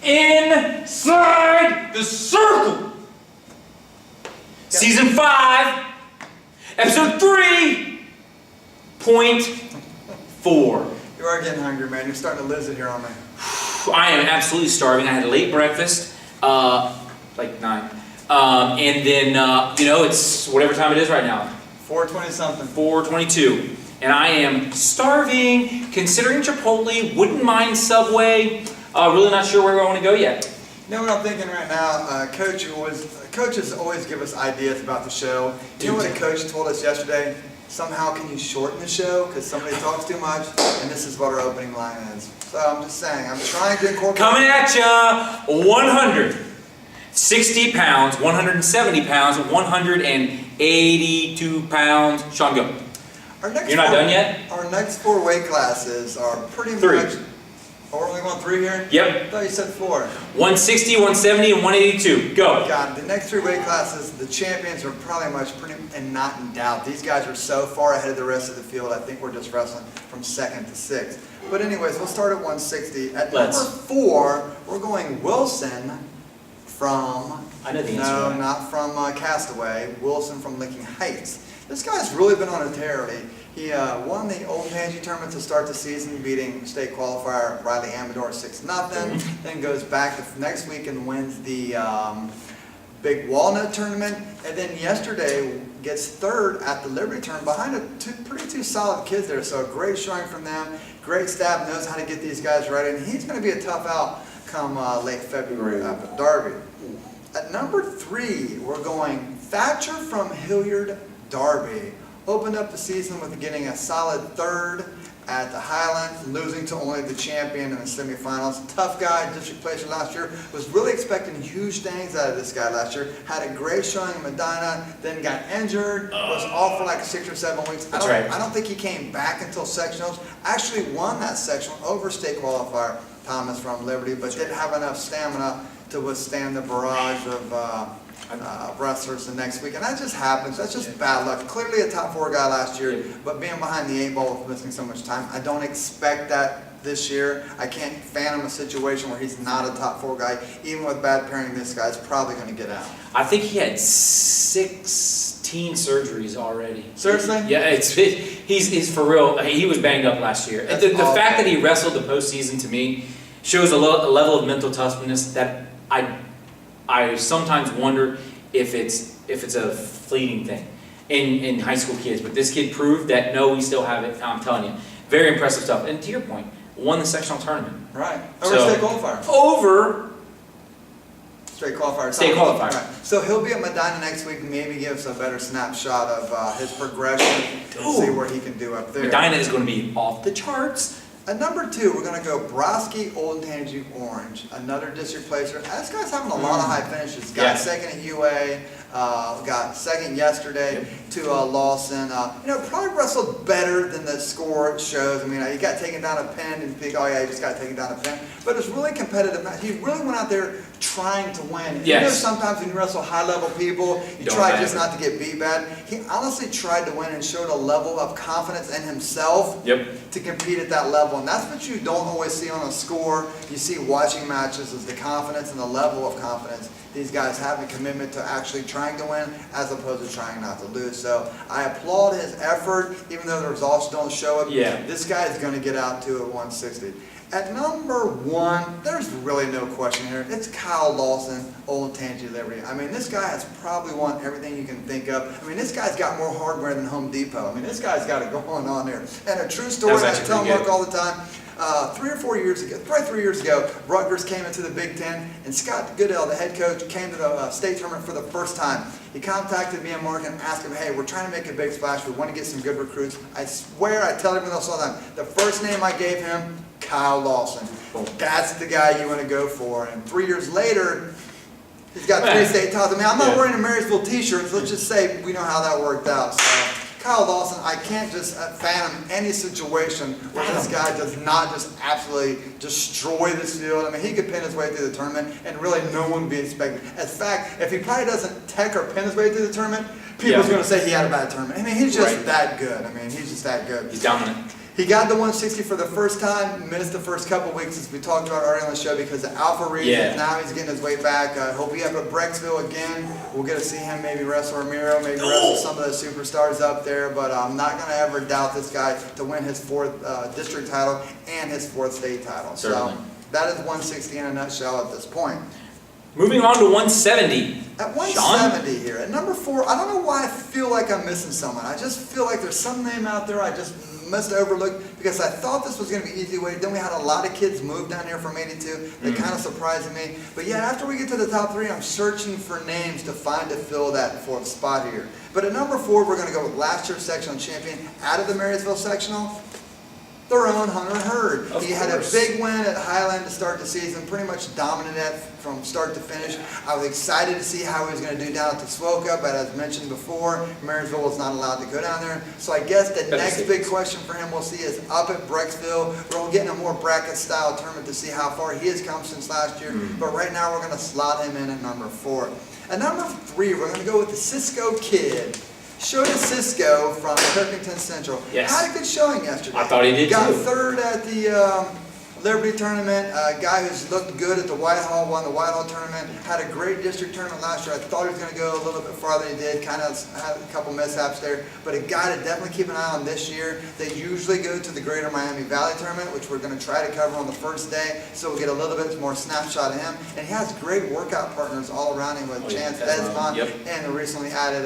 Inside the Circle. Season 5, episode 3.4. You are getting hungry, man. You're starting to lose it here on me. I am absolutely starving. I had a late breakfast, like 9. And then, it's whatever time it is right now. 4:20 something. 4:22. And I am starving, considering Chipotle, wouldn't mind Subway. Really not sure where I want to go yet. You know what I'm thinking right now? Coaches always give us ideas about the show. You know what a coach told us yesterday? Somehow can you shorten the show because somebody talks too much? And this is what our opening line is. So I'm just saying, I'm trying to incorporate. Coming at ya, 160 pounds, 170 pounds, 182 pounds. Sean, go. You're not done yet? Our next 4 weight classes are pretty 3. much. Oh, we're only going 3 here? Yep. I thought you said 4. 160, 170, and 182. Go. God, the next 3 weight classes, the champions are probably and not in doubt. These guys are so far ahead of the rest of the field. I think we're just wrestling from 2nd to 6th. But anyways, we'll start at 160. At number 4, we're going Wilson from. I know the answer. No, not from Castaway. Wilson from Licking Heights. This guy's really been on a tear. He won the Old Tangy tournament to start the season, beating state qualifier Riley Amador 6-0. Then goes back the next week and wins the Big Walnut tournament. And then yesterday gets 3rd at the Liberty tournament behind two solid kids there. So a great showing from them. Great staff, knows how to get these guys right. And he's going to be a tough out come late February up at Darby. At number 3, we're going Thatcher from Hilliard Darby. Opened up the season with getting a solid 3rd at the Highlands, losing to only the champion in the semifinals. Tough guy, district placer last year. Was really expecting huge things out of this guy last year. Had a great showing in Medina, then got injured. Was off for like 6 or 7 weeks. That's right. I don't think he came back until sectionals. Actually won that sectional over state qualifier Thomas from Liberty, but didn't have enough stamina to withstand the barrage of wrestlers the next week, and that just happens. That's just bad luck. Clearly a top 4 guy last year, but being behind the 8 ball with missing so much time, I don't expect that this year. I can't fathom a situation where he's not a top 4 guy. Even with bad pairing, this guy's probably going to get out. I think he had 16 surgeries already. Seriously? Yeah, he's for real. He was banged up last year. The fact that he wrestled the postseason to me shows a level of mental toughness that I sometimes wonder if it's a fleeting thing in high school kids. But this kid proved that no, we still have it. I'm telling you, very impressive stuff. And to your point, won the sectional tournament. Right. Over state qualifier. Over state qualifier. State qualifier. Right. So he'll be at Medina next week. Maybe give us a better snapshot of his progression and see where he can do up there. Medina is going to be off the charts. At number 2, we're going to go Broski Old Tangy Orange, another district placer. This guy's having a lot of high finishes. Got 2nd at UA, got 2nd yesterday to Lawson. Probably wrestled better than the score shows. I mean, he got taken down a pin and you think, oh yeah, he just got taken down a pin. But it's really competitive. He really went out there trying to win. Yes. Sometimes when you wrestle high-level people, you try just not to get beat bad. He honestly tried to win and showed a level of confidence in himself to compete at that level. And that's what you don't always see on a score. You see watching matches is the confidence and the level of confidence these guys have, a commitment to actually trying to win as opposed to trying not to lose. So I applaud his effort, even though the results don't show it. This guy is going to get out to at 160. At number 1, there's really no question here. It's Kyle Lawson, Old Tangy Liberty. I mean, this guy has probably won everything you can think of. I mean, this guy's got more hardware than Home Depot. I mean, this guy's got it going on there. And a true story, I tell Mark all the time. 3 or 4 years ago, probably 3 years ago, Rutgers came into the Big Ten, and Scott Goodell, the head coach, came to the state tournament for the first time. He contacted me and Mark and asked him, hey, we're trying to make a big splash. We want to get some good recruits. I swear, I tell everyone else all the time, the first name I gave him, Kyle Lawson. That's the guy you want to go for. And 3 years later, he's got 3 state titles. I mean, I'm not wearing a Marysville t-shirt, so let's just say we know how that worked out. So Kyle Lawson, I can't just fathom any situation where this guy does not just absolutely destroy this field. I mean, he could pin his way through the tournament and really no one would be expecting. In fact, if he probably doesn't tech or pin his way through the tournament, people's going to say he had a bad tournament. I mean, he's just that good. I mean, he's just that good. He's dominant. He got the 160 for the first time, missed the first couple weeks as we talked about earlier on the show because of Alpha reasons. Yeah. Now he's getting his way back. Hope he up at Brecksville again. We'll get to see him maybe wrestle Ramiro, maybe wrestle some of the superstars up there. But I'm not going to ever doubt this guy to win his 4th district title and his 4th state title. Certainly. So that is 160 in a nutshell at this point. Moving on to 170. At 170 here, at number 4, I don't know why I feel like I'm missing someone. I just feel like there's some name out there I just must have overlooked because I thought this was going to be easy way. Then we had a lot of kids move down here from 82. That kind of surprised me. But yeah, after we get to the top 3, I'm searching for names to fill that 4th spot here. But at number 4, we're going to go with last year's sectional champion out of the Marysville sectional. Their own Hunter Hurd. He had a big win at Highland to start the season, pretty much dominated it from start to finish. I was excited to see how he was going to do down at the Swoka, but as mentioned before, Marysville was not allowed to go down there. So I guess the next big question for him we'll see is up at Brecksville. We're getting a more bracket style tournament to see how far he has come since last year. But right now we're going to slot him in at number 4. At number 3, we're going to go with the Cisco Kid. Shota Cisco from Perkington Central. Yes. Had a good showing yesterday. I thought he did Got too. 3rd at the Liberty Tournament. A guy who's looked good at the Whitehall, won the Whitehall Tournament. Had a great district tournament last year. I thought he was going to go a little bit farther than he did. Kind of had a couple mishaps there. But a guy to definitely keep an eye on this year. They usually go to the Greater Miami Valley Tournament, which we're going to try to cover on the first day. So we'll get a little bit more snapshot of him. And he has great workout partners all around him with Chance Desmond and the recently added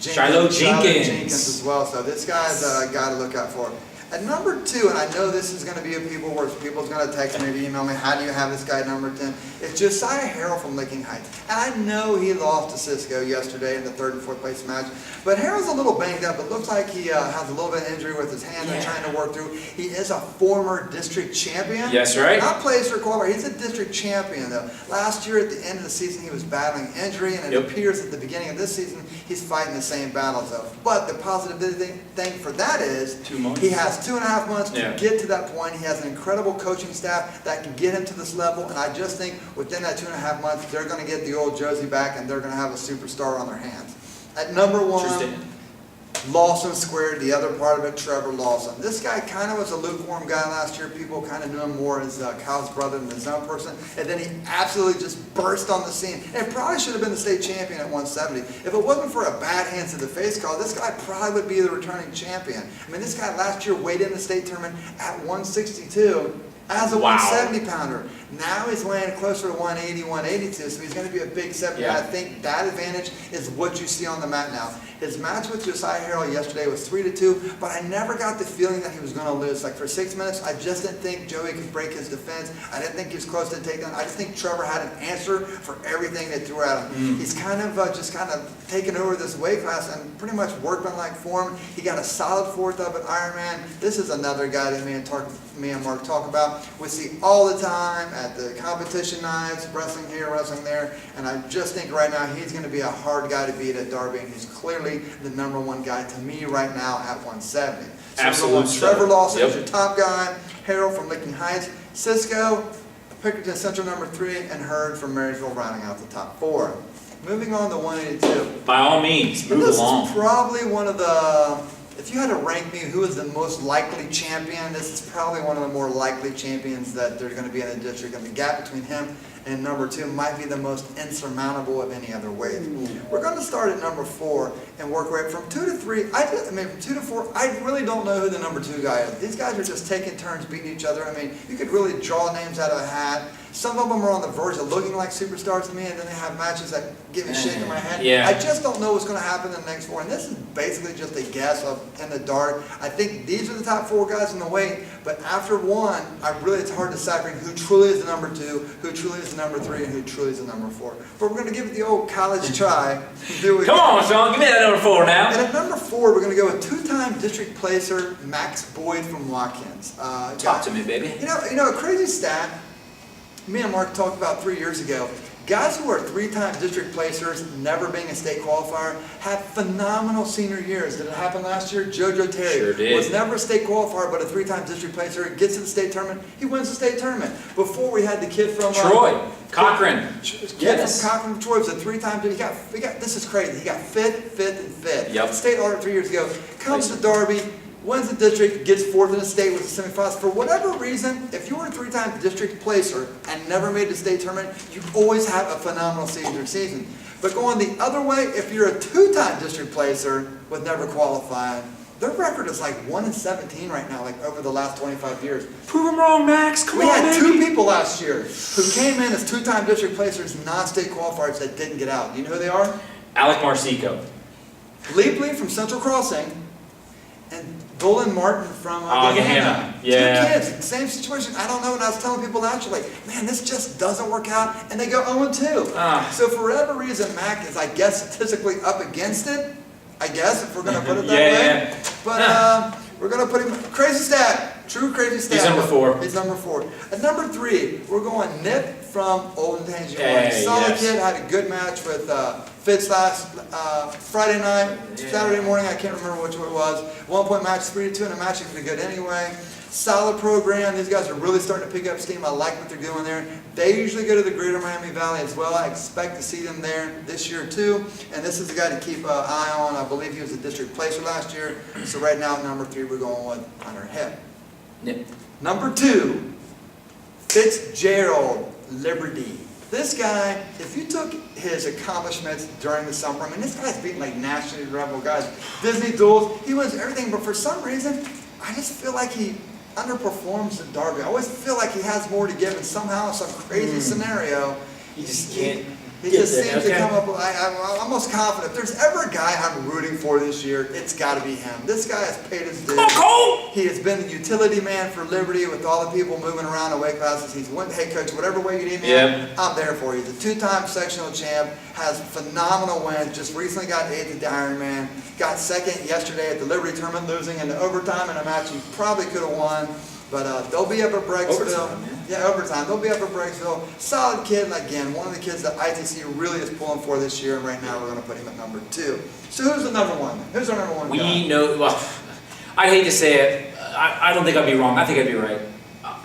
Shiloh Jenkins as well. So this guy's a guy to look out for. At number 2, and I know this is going to be a people's going to text me, email me, how do you have this guy at number 10? It's Josiah Harrell from Licking Heights. And I know he lost to Cisco yesterday in the 3rd and 4th place match. But Harrell's a little banged up. It looks like he has a little bit of injury with his hand they're trying to work through. He is a former district champion. Yes, right. Not plays for qualifier. He's a district champion, though. Last year at the end of the season, he was battling injury, and it appears at the beginning of this season, he's fighting the same battles, though. But the positive thing for that is 2 months. He has 2.5 months to get to that point. He has an incredible coaching staff that can get him to this level, and I just think within that 2.5 months, they're going to get the old Josie back, and they're going to have a superstar on their hands. At number 1, Lawson Squared, the other part of it, Trevor Lawson. This guy kind of was a lukewarm guy last year. People kind of knew him more as Kyle's brother than his own person. And then he absolutely just burst on the scene. And probably should have been the state champion at 170. If it wasn't for a bad hands to the face call, this guy probably would be the returning champion. I mean, this guy last year weighed in the state tournament at 162 as a 170 pounder. Now he's weighing closer to 180, 182, so he's going to be a big 70. I think that advantage is what you see on the mat now. His match with Josiah Harrell yesterday was 3-2, but I never got the feeling that he was going to lose. Like for 6 minutes, I just didn't think Joey could break his defense. I didn't think he was close to the takedown. I just think Trevor had an answer for everything they threw at him. He's kind of just taken over this weight class and pretty much workmanlike form. He got a solid 4th up at Ironman. This is another guy that me and Mark talk about. We see all the time at the competition nights, wrestling here, wrestling there, and I just think right now he's going to be a hard guy to beat at Derby, and he's clearly the number 1 guy to me right now at 170. So Absolutely. Trevor Lawson is your top guy, Harold from Licking Heights, Cisco, Pickerton Central number 3, and Hurd from Marysville rounding out the top 4. Moving on to 182. By all means, move this along. This is probably one of the, if you had to rank me who is the most likely champion, this is probably one of the more likely champions that there's going to be in the district. And the gap between him and number 2 might be the most insurmountable of any other weight. We're going to start at number 4 and work right from 2 to 3. From 2 to 4, I really don't know who the number 2 guy is. These guys are just taking turns beating each other. I mean, you could really draw names out of a hat. Some of them are on the verge of looking like superstars to me, and then they have matches that give me a shake in my head. I just don't know what's going to happen in the next 4. And this is basically just a guess in the dark. I think these are the top 4 guys in the weight, but after 1, it's hard deciphering who truly is the number 2, who truly is the number 3, and who truly is the number 4. But we're going to give it the old college try. Come on, Sean, give me that number 4 now. And at number 4, we're going to go with 2-time district placer Max Boyd from Watkins. Talk to me, baby. You know, a crazy stat. Me and Mark talked about 3 years ago. Guys who are 3-time district placers, never being a state qualifier, have phenomenal senior years. Did it happen last year? JoJo Terry sure did. Was never a state qualifier, but a 3-time district placer. Gets to the state tournament. He wins the state tournament. Before we had the kid from Troy Cochran. Kid from Cochran, Troy was a 3-time. He got. This is crazy. He got 5th, and 5th. Yep. State order 3 years ago. Comes to Derby. wins the district, gets fourth in the state with the semifinals. For whatever reason, if you were a three-time district placer and never made the state tournament, you always have a phenomenal senior season. But going the other way, if you're a two-time district placer with never qualifying, their record is like 1-17 right now, like over the last 25 years. Prove them wrong, Max. Come We on, had baby. 2 people last year who came in as two-time district placers, non-state qualifiers that didn't get out. Do you know who they are? Alec Marcico. Leapley from Central Crossing and Dolan Martin from Gahanna. Yeah. 2 kids, same situation. I don't know, and I was telling people last year, like, man, this just doesn't work out, and they go 0-2. So for whatever reason, Mac is, I guess, statistically up against it, I guess, if we're going to put it that way. Yeah. But we're going to put him, crazy stat, true crazy stat. He's number 4. He's number 4. At number 3, we're going Nip from Olden Tangy. Hey, Solid yes. kid, had a good match with Fitz last Friday night, Saturday morning, I can't remember which one it was. 1-point match, 3-2 in a match, pretty good anyway. Solid program. These guys are really starting to pick up steam. I like what they're doing there. They usually go to the Greater Miami Valley as well. I expect to see them there this year too. And this is a guy to keep an eye on. I believe he was a district placer last year. So right now, at number 3, we're going with Hunter Hip. Nip. Number 2, Fitzgerald Liberty. This guy, if you took his accomplishments during the summer, I mean, this guy's beating like nationally relevant guys, Disney duels, he wins everything, but for some reason, I just feel like he underperforms the Derby. I always feel like he has more to give, and somehow, some crazy scenario, You just can't. he just seems to come up with, I'm almost confident. If there's ever a guy I'm rooting for this year, it's got to be him. This guy has paid his dues. Come on, Cole! He has been the utility man for Liberty with all the people moving around in weight classes. He's went, hey coach, whatever way you need me, I'm there for you. He's a 2-time sectional champ, has phenomenal wins, just recently got 8th at the Ironman, got 2nd yesterday at the Liberty tournament, losing in the overtime in a match he probably could have won. But they'll be up at Brecksville. Overtime, Overtime. They'll be up at Brecksville. Solid kid, and again, one of the kids that ITC really is pulling for this year, and right now we're going to put him at number 2. So who's the number 1? Who's our number 1 guy? We know, well, I hate to say it, I don't think I'd be wrong, I think I'd be right.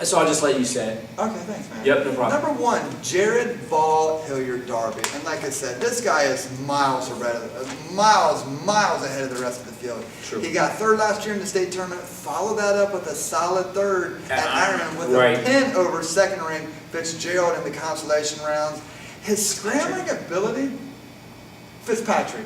So I'll just let you say it. Okay, thanks, man. Yep, no problem. Number 1, Jared Ball Hilliard Darby. And like I said, this guy is miles ahead of the rest of the field. True. He got 3rd last year in the state tournament, followed that up with a solid 3rd at Ironman with a pin over 2nd ring Fitzgerald in the consolation rounds. His scrambling ability, Fitzpatrick.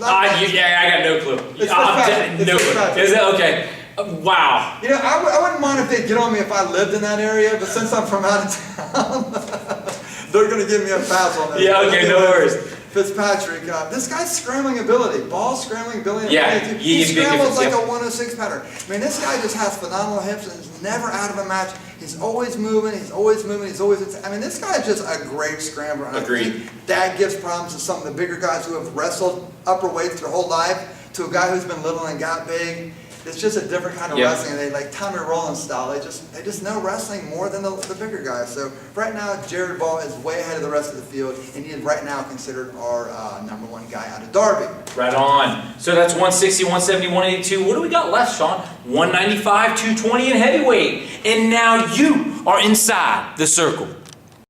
I got no clue. It's Fitzpatrick. No clue. Is it? Okay. Wow. You know, I wouldn't mind if they'd get on me if I lived in that area, but since I'm from out of town, they're going to give me a pass on that. Yeah, okay, no worries. Fitzpatrick, this guy's scrambling ability, ball scrambling ability. Yeah, he scrambles like a 106 pattern. I mean, this guy just has phenomenal hips and is never out of a match. He's always moving, I mean, this guy is just a great scrambler. And Agreed. I think that gives problems to some of the bigger guys who have wrestled upper weights their whole life to a guy who's been little and got big. It's just a different kind of wrestling. They like Tommy Rollins style. They just know wrestling more than the bigger guys. So right now, Jared Ball is way ahead of the rest of the field, and he is right now considered our number 1 guy out of Derby. Right on. So that's 160, 170, 182. What do we got left, Sean? 195, 220, and heavyweight. And now you are inside the circle.